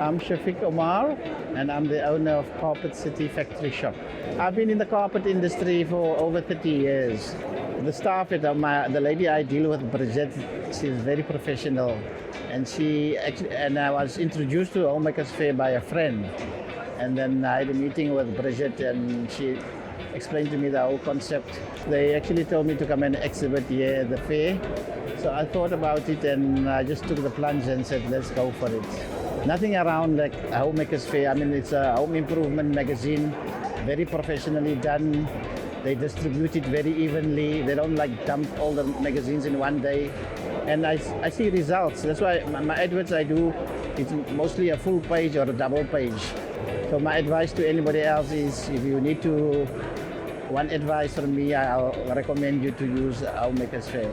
I'm Shafiq Omar, and I'm the owner of Carpet City Factory Shop. I've been in the carpet industry for over 30 years. The staff at the lady I deal with, Bridget, she's very professional, and I was introduced to Homemakers Fair by a friend, and then I had a meeting with Bridget, and she explained to me the whole concept. They actually told me to come and exhibit here at the fair. So I thought about it and I just took the plunge and said, let's go for it. Nothing around like a Homemakers Fair. I mean, it's a home improvement magazine, very professionally done. They distribute it very evenly. They don't like dump all the magazines in one day. And I see results. That's why my adverts I do, it's mostly a full page or a double page. So my advice to anybody else is, if you need one advice from me, I'll recommend you to use Homemakers Fair.